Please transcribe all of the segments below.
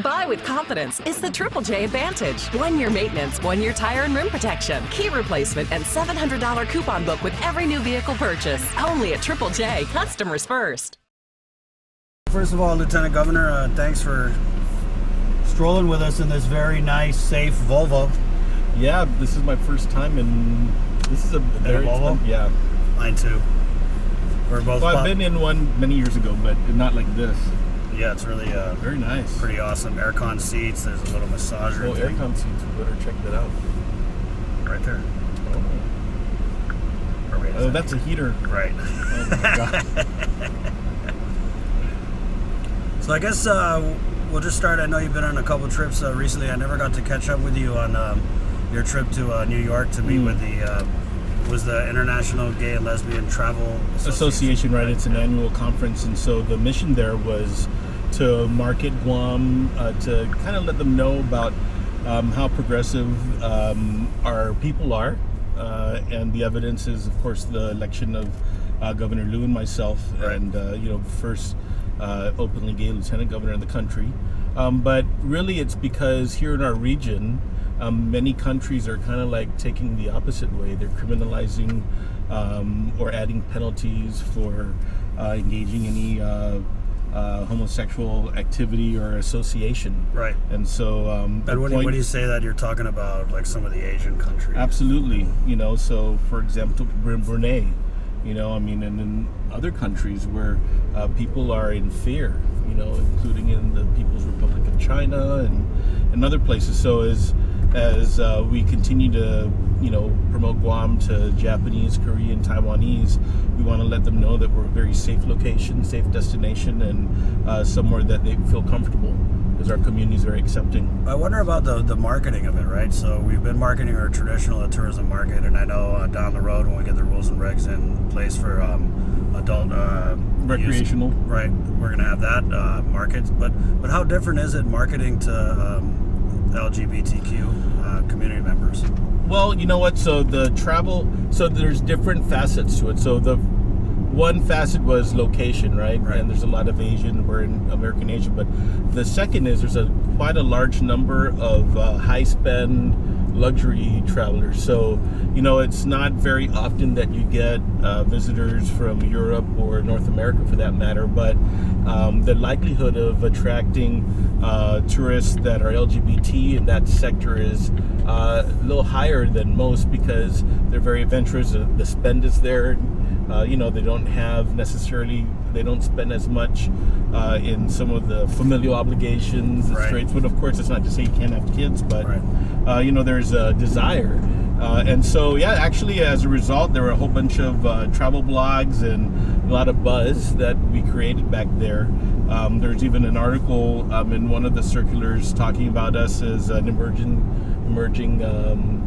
Buy with confidence is the Triple J Advantage. 1 year maintenance, 1 year tire and rim protection, key replacement, and $700 coupon book with every new vehicle purchase. Only at Triple J. Customers first. First of all, Lieutenant Governor, thanks for strolling with us in this very nice, safe Volvo. Yeah, this is my first time, and this is a very Volvo? Yeah. Mine too. We're both. Well, I've been in one many years ago, but not like this. Yeah, it's really very nice. Pretty awesome. Aircon seats. There's a little massager. Oh, aircon seats. We better check that out. Right there. Oh, that's a heater. Right. Oh my God. So I guess we'll just start. I know you've been on a couple trips recently. I never got to catch up with you on your trip to New York to meet with the International Gay and Lesbian Travel Association, right? It's an annual conference, and so the mission there was to market Guam, to kind of let them know about how progressive our people are, and the evidence is, of course, the election of Governor Liu and myself, right. And first openly gay lieutenant governor in the country. But really, it's because here in our region, many countries are kind of like taking the opposite way. They're criminalizing or adding penalties for engaging any homosexual activity or association. Right. And so... and when you say that, you're talking about like some of the Asian countries. Absolutely. So for example, Brunei, and in other countries where people are in fear, including in the People's Republic of China and other places. So as we continue to, promote Guam to Japanese, Korean, Taiwanese, we want to let them know that we're a very safe location, safe destination, and somewhere that they feel comfortable, because our community is very accepting. I wonder about the marketing of it, right? So we've been marketing our traditional tourism market, and I know down the road when we get the rules and regs in place for adult recreational, use, right? We're going to have that market. But how different is it marketing to LGBTQ community members? Well, you know what? So the travel, so there's different facets to it. So the one facet was location, right? And there's a lot of Asian, we're in American Asian, but the second is there's quite a large number of high spend luxury travelers. So, it's not very often that you get visitors from Europe or North America for that matter, but the likelihood of attracting tourists that are LGBT in that sector is a little higher than most, because they're very adventurous. The spend is there. They don't have necessarily, they don't spend as much in some of the familial obligations, the straits. But of course, it's not to say you can't have kids, but there's a desire. And so, actually, as a result, there were a whole bunch of travel blogs and a lot of buzz that we created back there. There's even an article in one of the circulars talking about us as an emerging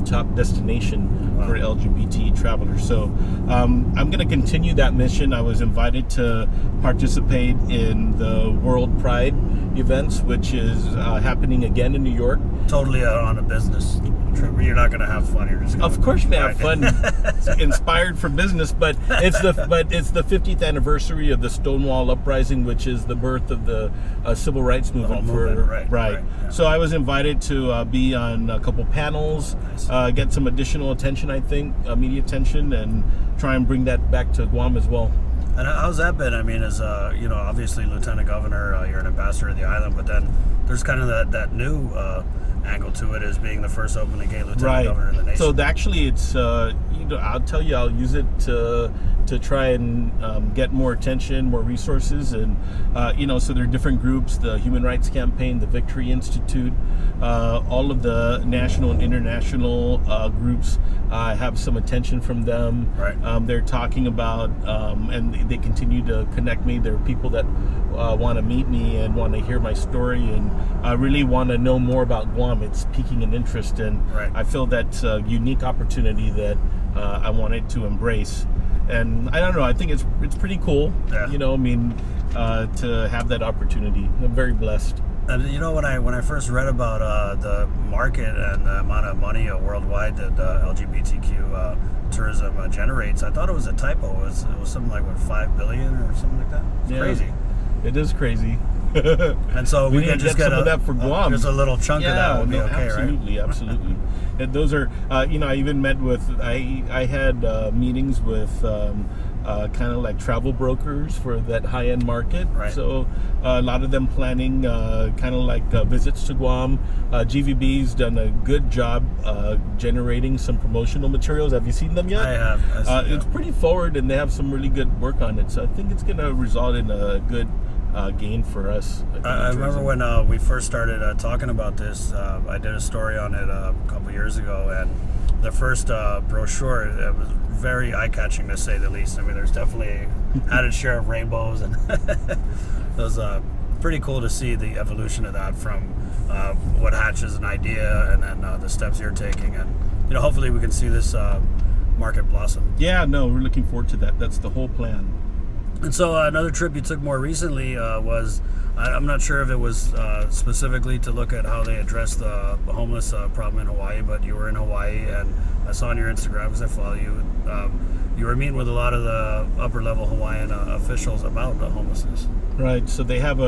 top destination for LGBT travelers. So I'm going to continue that mission. I was invited to participate in the World Pride events, which is happening again in New York. Totally on a business trip. You're not going to have fun. You're just going of course, you may have fun. It's inspired for business, but it's the 50th anniversary of the Stonewall Uprising, which is the birth of the civil rights movement. Right. Yeah. So I was invited to be on a couple panels, get some additional attention, I think, media attention, and try and bring that back to Guam as well. And how's that been? I mean, as obviously Lieutenant Governor, you're an ambassador of the island, but then there's kind of that new angle to it as being the first openly gay Lieutenant Governor in the nation. So actually, it's I'll tell you, I'll use it to try and get more attention, more resources, and so there are different groups: the Human Rights Campaign, the Victory Institute, all of the national and international groups. I have some attention from them. They're talking about, and they continue to connect me. There are people that want to meet me and want to hear my story and really want to know more about Guam. It's piquing an interest, and I feel that's a unique opportunity that I wanted to embrace. And I don't know, I think it's pretty cool, to have that opportunity. I'm very blessed. And when I first read about the market and the amount of money worldwide that LGBTQ tourism generates, I thought it was a typo. It was something like $5 billion or something like that. It's crazy. It is crazy. And so we can just get some of that for Guam. Just a little chunk of that would be okay, absolutely, right? Absolutely. And those are, I even met with, I had meetings with kind of like travel brokers for that high-end market. Right. So a lot of them planning kind of like visits to Guam. GVB's done a good job generating some promotional materials. Have you seen them yet? I have. It's pretty forward, and they have some really good work on it. So I think it's going to result in a good gain for us. I remember when we first started talking about this, I did a story on it a couple years ago, and the first brochure, it was very eye-catching to say the least. I mean, there's definitely added share of rainbows, and it was pretty cool to see the evolution of that from what hatches an idea, and then the steps you're taking, and hopefully we can see this market blossom. Yeah, no, we're looking forward to that. That's the whole plan. And so another trip you took more recently was, I'm not sure if it was specifically to look at how they address the homeless problem in Hawaii, but you were in Hawaii, and I saw on your Instagram, because I follow you, you were meeting with a lot of the upper level Hawaiian officials about homelessness. Right. So they have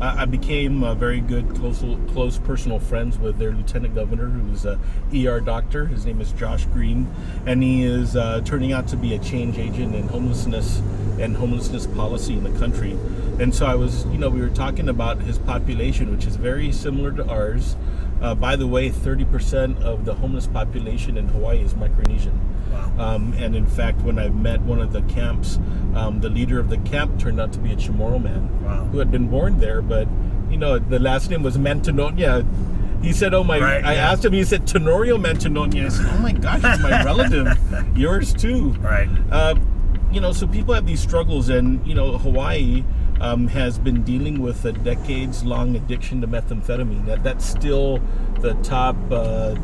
I became very good, close personal friends with their lieutenant governor, who's a ER doctor. His name is Josh Green, and he is turning out to be a change agent in homelessness and homelessness policy in the country. And so I was, we were talking about his population, which is very similar to ours. By the way, 30% of the homeless population in Hawaii is Micronesian. Wow. And in fact, when I met one of the camps, the leader of the camp turned out to be a Chamorro man. Wow. Who had been born there, but the last name was Mantanonia. He said, I asked him, he said, Tenorio Mantanonia. I said, oh my gosh, he's my relative. Yours too. Right. So people have these struggles, and, Hawaii has been dealing with a decades-long addiction to methamphetamine. That's still the top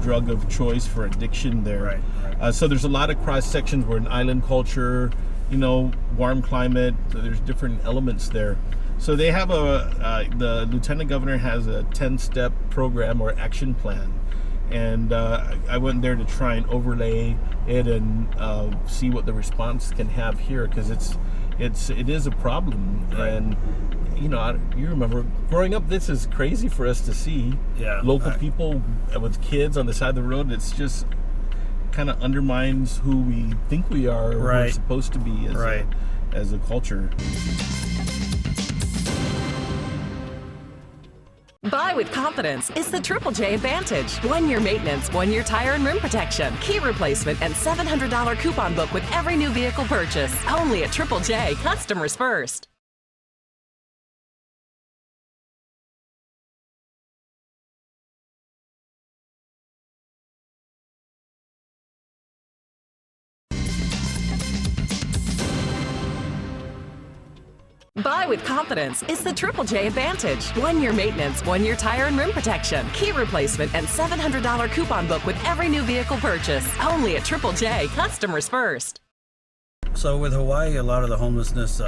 drug of choice for addiction there. Right. So there's a lot of cross-sections. We're an island culture, warm climate. So there's different elements there. So they have the lieutenant governor has a 10-step program or action plan. And I went there to try and overlay it and see what the response can have here, because it is a problem. Right. And you remember growing up, this is crazy for us to see. Yeah, Local people with kids on the side of the road. It's just kind of undermines who we think we are, or who we're supposed to be as a culture. Buy with confidence is the Triple J Advantage. 1 year maintenance, 1 year tire and rim protection, key replacement, and $700 coupon book with every new vehicle purchase. Only at Triple J, customers first. Buy with confidence is the Triple J Advantage. 1 year maintenance, 1 year tire and rim protection, key replacement, and $700 coupon book with every new vehicle purchase. Only at Triple J, customers first. So with Hawaii, a lot of the homelessness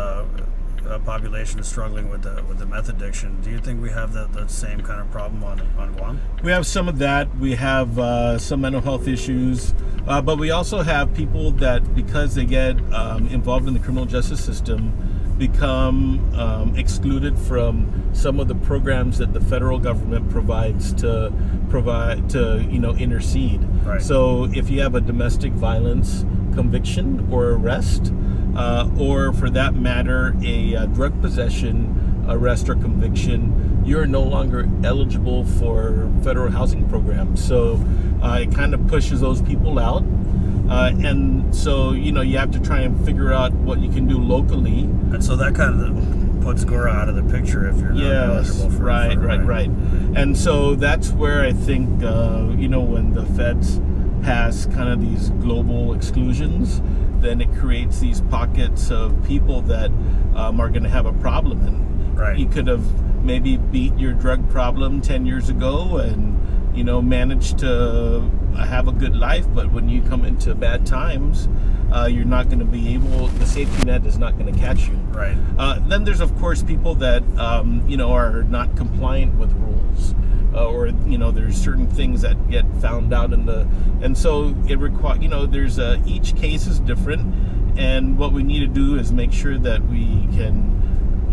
population is struggling with the meth addiction. Do you think we have that same kind of problem on Guam? We have some of that. We have some mental health issues, but we also have people that, because they get involved in the criminal justice system, become excluded from some of the programs that the federal government provides to intercede. Right. So if you have a domestic violence conviction or arrest, or for that matter a drug possession arrest or conviction, you're no longer eligible for federal housing programs. So it kind of pushes those people out. And so, you have to try and figure out what you can do locally. And so that kind of puts Gora out of the picture if you're not eligible for right. And so that's where I think, when the feds pass kind of these global exclusions, then it creates these pockets of people that are going to have a problem. And Right. you could have maybe beat your drug problem 10 years ago and managed to have a good life, but when you come into bad times, you're not going to be able, the safety net is not going to catch you. Right. Then there's of course people that are not compliant with rules, or there's certain things that get found out and so it requires, there's each case is different, and what we need to do is make sure that we can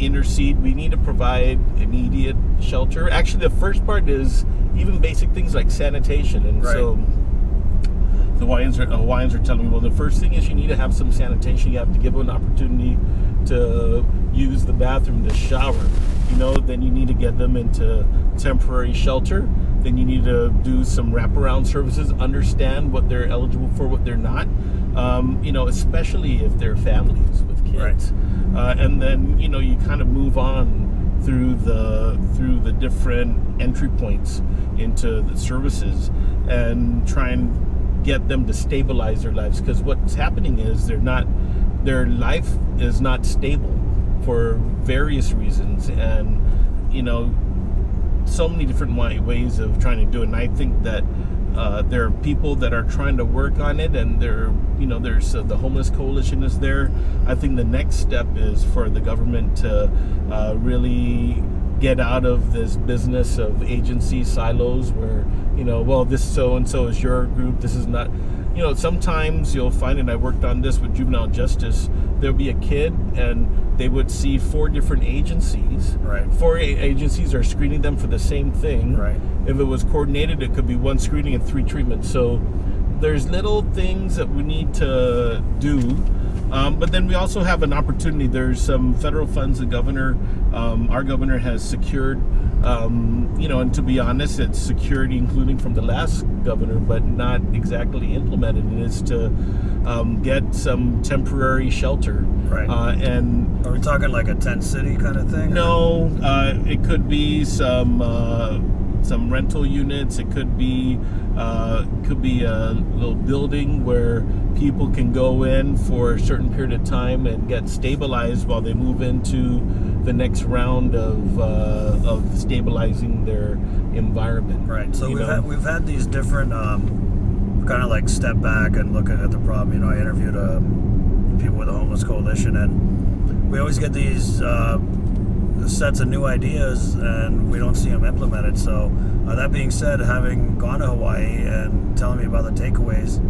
intercede. We need to provide immediate shelter. Actually, the first part is even basic things like sanitation. And so the Hawaiians are telling me, well, the first thing is you need to have some sanitation. You have to give them an opportunity to use the bathroom, to shower. Then you need to get them into temporary shelter. Then you need to do some wraparound services, understand what they're eligible for, what they're not. Especially if they're families with kids. And then, you kind of move on through the different entry points into the services and try and get them to stabilize their lives, because what's happening is their life is not stable for various reasons, and so many different ways of trying to do it. And I think that there are people that are trying to work on it, and there's the Homeless Coalition is there. I think the next step is for the government to really get out of this business of agency silos where, this so-and-so is your group, this is not. Sometimes you'll find, and I worked on this with juvenile justice, there'll be a kid and they would see 4 different agencies. Right. 4 agencies are screening them for the same thing. Right. If it was coordinated, it could be 1 screening and 3 treatments. So there's little things that we need to do. But then we also have an opportunity. There's some federal funds the governor, our governor has secured, and to be honest, it's security including from the last governor, but not exactly implemented. It is to get some temporary shelter. Right. And are we talking like a tent city kind of thing? No, it could be some rental units. It could be a little building where people can go in for a certain period of time and get stabilized while they move into the next round of stabilizing their environment. Right. So we've had these different kind of like step back and look at the problem. I interviewed people with the Homeless Coalition, and we always get these sets of new ideas and we don't see them implemented. So that being said, having gone to Hawaii and telling me about the takeaways,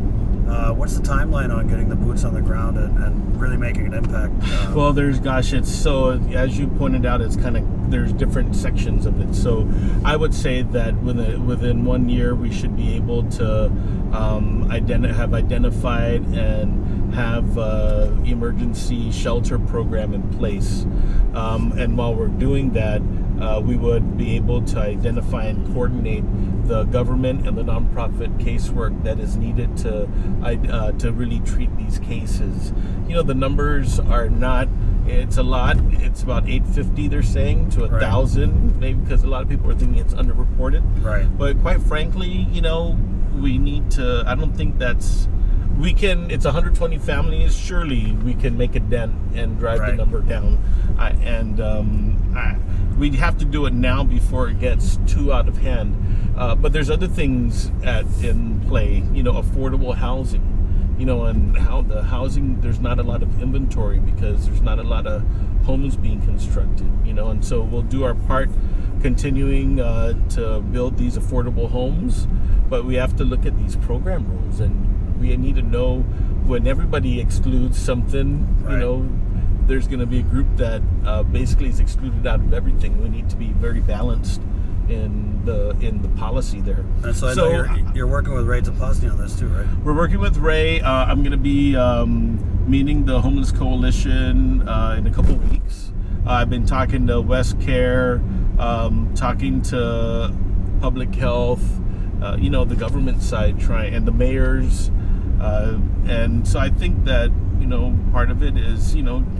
what's the timeline on getting the boots on the ground and really making an impact? Well, it's so, as you pointed out, it's kind of, there's different sections of it. So I would say that within 1 year, we should be able to have identified and have emergency shelter program in place. And while we're doing that, we would be able to identify and coordinate the government and the nonprofit casework that is needed to really treat these cases. The numbers are not, it's a lot. It's about 850, they're saying, to 1,000, maybe, because a lot of people are thinking it's underreported. Right. But quite frankly, we need to, I don't think it's 120 families, surely we can make a dent and drive the number down. We'd have to do it now before it gets too out of hand. But there's other things in play, affordable housing, and how the housing, there's not a lot of inventory because there's not a lot of homes being constructed, and so we'll do our part continuing to build these affordable homes, but we have to look at these program rules, and we need to know when everybody excludes something, there's going to be a group that basically is excluded out of everything. We need to be very balanced in the policy there. And so I know you're working with Ray Topasny on this too, right? We're working with Ray. I'm going to be meeting the Homeless Coalition in a couple weeks. I've been talking to West Care, talking to public health, the government side, and the mayors. And so I think that, part of it is,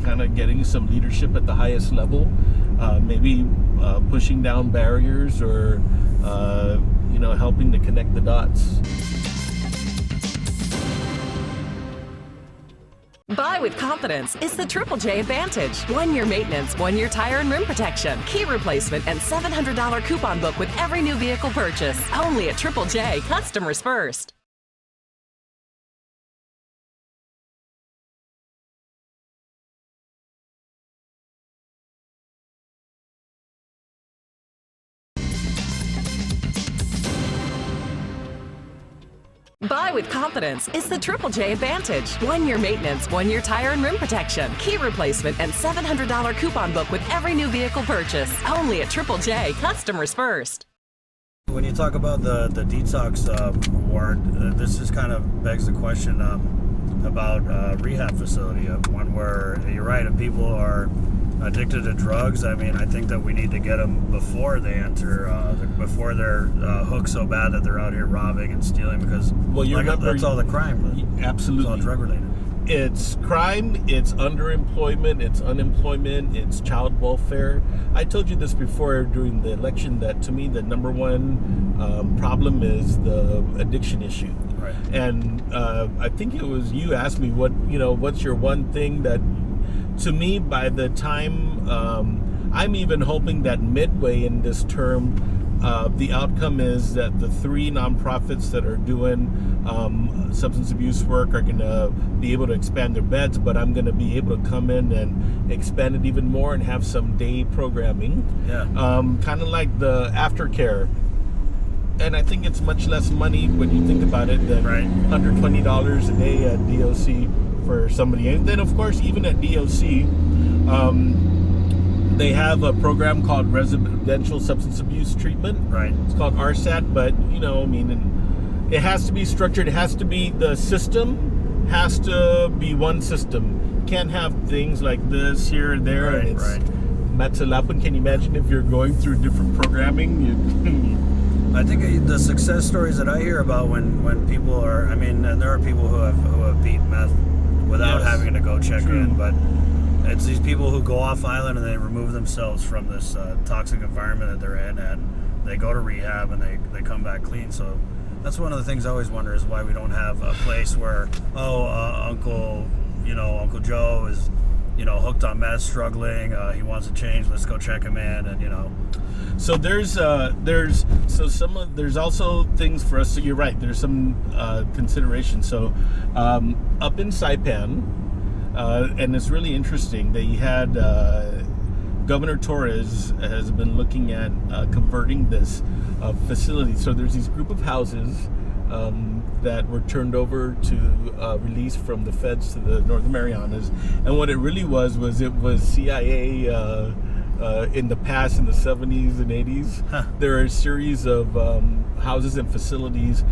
kind of getting some leadership at the highest level, maybe pushing down barriers or, helping to connect the dots. Buy with confidence. It's the Triple J Advantage. 1 year maintenance, 1 year tire and rim protection, key replacement, and $700 coupon book with every new vehicle purchase. Only at Triple J. Customers first. Buy with confidence. It's the Triple J Advantage. 1 year maintenance, 1 year tire and rim protection, key replacement, and $700 coupon book with every new vehicle purchase. Only at Triple J. Customers first. When you talk about the detox ward, this just kind of begs the question about rehab facility. One where you're right, if people are addicted to drugs, I mean, I think that we need to get them before they enter, before they're hooked so bad that they're out here robbing and stealing, because that's all the crime. Absolutely. It's all drug related. It's crime, it's underemployment, it's unemployment, it's child welfare. I told you this before during the election that to me the number one problem is the addiction issue. Right. And I think it was you asked me what's your one thing that, to me, by the time I'm even hoping that midway in this term, the outcome is that the 3 nonprofits that are doing substance abuse work are going to be able to expand their beds, but I'm going to be able to come in and expand it even more and have some day programming. Yeah. Kind of like the aftercare. And I think it's much less money when you think about it than $120 a day at DOC for somebody. And then, of course, even at DOC, they have a program called Residential Substance Abuse Treatment. Right. It's called RSAT, but, it has to be structured. It has to be, the system has to be one system. Can't have things like this here and there. Right, and it's Matsalapan. Can you imagine if you're going through different programming? I think the success stories that I hear about when people are, and there are people who have beat meth without having to go check in, but it's these people who go off island and they remove themselves from this toxic environment that they're in, and they go to rehab and they come back clean. So that's one of the things I always wonder is why we don't have a place where Uncle Joe is hooked on meth, struggling, he wants to change, let's go check him in, and So there's also things for us. So you're right. There's some consideration. So up in Saipan, and it's really interesting. They had Governor Torres has been looking at converting this facility. So there's these group of houses that were turned over to release from the feds to the Northern Marianas, and what it really was CIA. In the past, in the 70s and 80s, there are a series of houses and facilities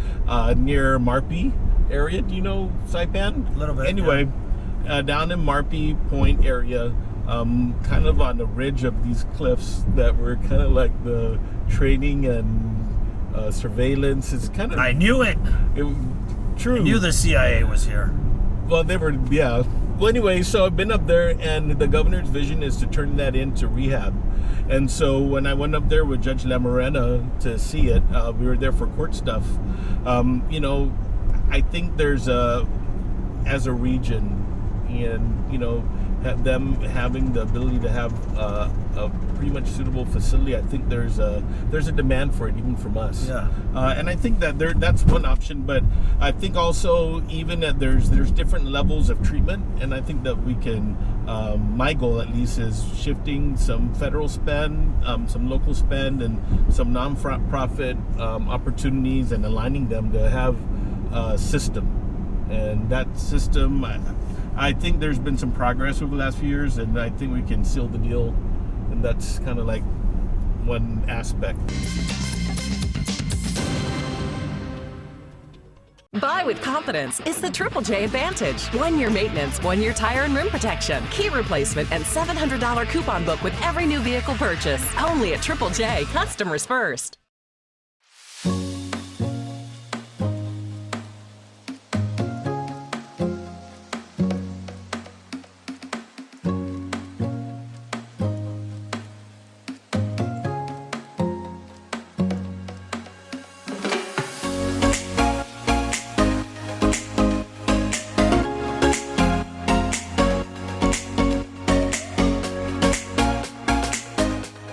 near Marpi area. Do you know Saipan? A little bit. Anyway, down in Marpi Point area, kind of on the ridge of these cliffs that were kind of like the training and surveillance. It's kind of. I knew it. True. I knew the CIA was here. Well, they were, yeah. Well, anyway, so I've been up there, and the governor's vision is to turn that into rehab. And so when I went up there with Judge Lamorena to see it, we were there for court stuff. I think there's as a region, and them having the ability to have a pretty much suitable facility, I think there's a demand for it even from us. Yeah. And I think that that's one option, but I think also even that there's different levels of treatment, and I think that we can. My goal at least is shifting some federal spend, some local spend, and some non-profit opportunities, and aligning them to have a system, and that system. I think there's been some progress over the last few years, and I think we can seal the deal, and that's kind of like one aspect. Buy with confidence. It's the Triple J Advantage. 1 year maintenance, 1 year tire and rim protection, key replacement, and $700 coupon book with every new vehicle purchase. Only at Triple J. Customers first.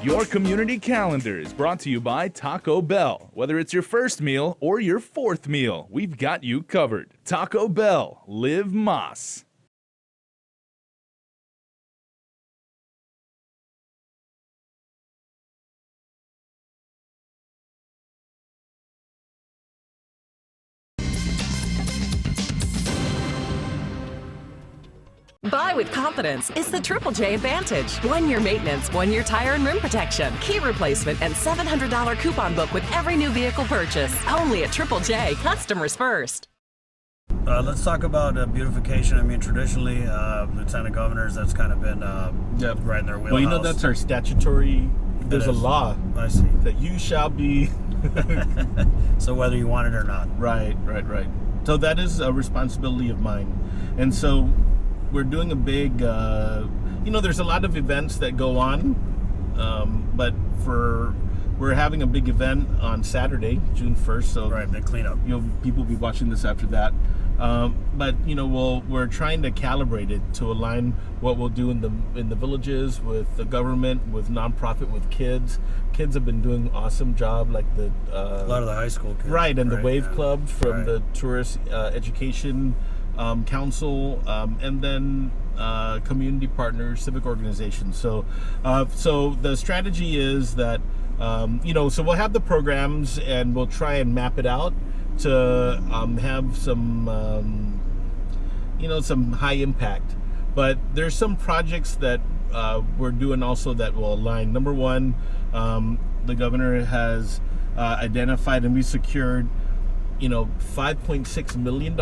Your community calendar is brought to you by Taco Bell. Whether it's your first meal or your fourth meal, we've got you covered. Taco Bell, live Más. Buy with confidence. It's the Triple J Advantage. 1 year maintenance, 1 year tire and rim protection, key replacement, and $700 coupon book with every new vehicle purchase. Only at Triple J. Customers first. Let's talk about beautification. I mean, traditionally, lieutenant governors, that's kind of been right in their wheelhouse. Well, you know, that's our statutory, there's a law I see. that you shall be. So whether you want it or not. Right. So that is a responsibility of mine. And so we're doing a big, there's a lot of events that go on, but we're having a big event on Saturday, June 1st. So right, big cleanup. People will be watching this after that. But we're trying to calibrate it to align what we'll do in the villages, with the government, with nonprofit, with kids. Kids have been doing an awesome job, like a lot of the high school kids. Right, and the Wave Club from Right. the Tourist Education Council, and then community partners, civic organizations. So the strategy is that so we'll have the programs and we'll try and map it out to have some some high impact. But there's some projects that we're doing also that will align. Number one, the governor has identified, and we secured $5.6 million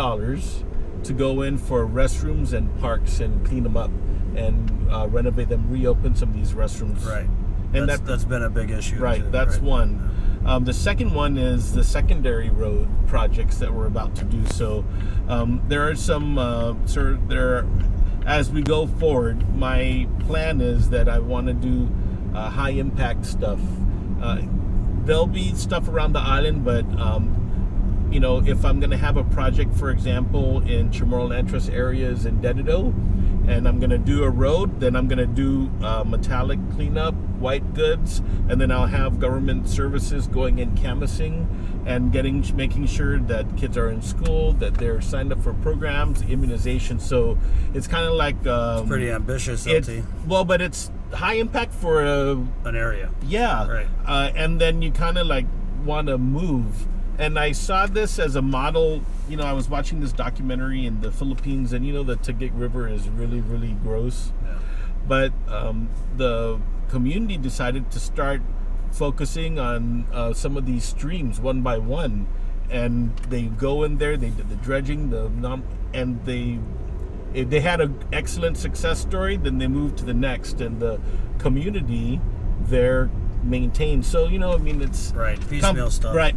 to go in for restrooms and parks and clean them up and renovate them, reopen some of these restrooms. Right. And that's been a big issue. Right, too, that's right? one. The second one is the secondary road projects that we're about to do. So there are some, as we go forward, my plan is that I want to do high impact stuff. There'll be stuff around the island, but if I'm going to have a project, for example, in Chamorro Antras areas in Detorio, and I'm going to do a road, then I'm going to do metallic cleanup, white goods, and then I'll have government services going in canvassing and making sure that kids are in school, that they're signed up for programs, immunization. So it's kind of like It's pretty ambitious, LT. but it's high impact for An area. yeah, Right. And then you kind of like want to move. And I saw this as a model. I was watching this documentary in the Philippines, and the Taguig River is really, really gross. Yeah. But the community decided to start focusing on some of these streams one by one, and they go in there. They did the dredging, and they had an excellent success story. Then they moved to the next, and the community there maintained. So it's Right. Piecemeal stuff. Right.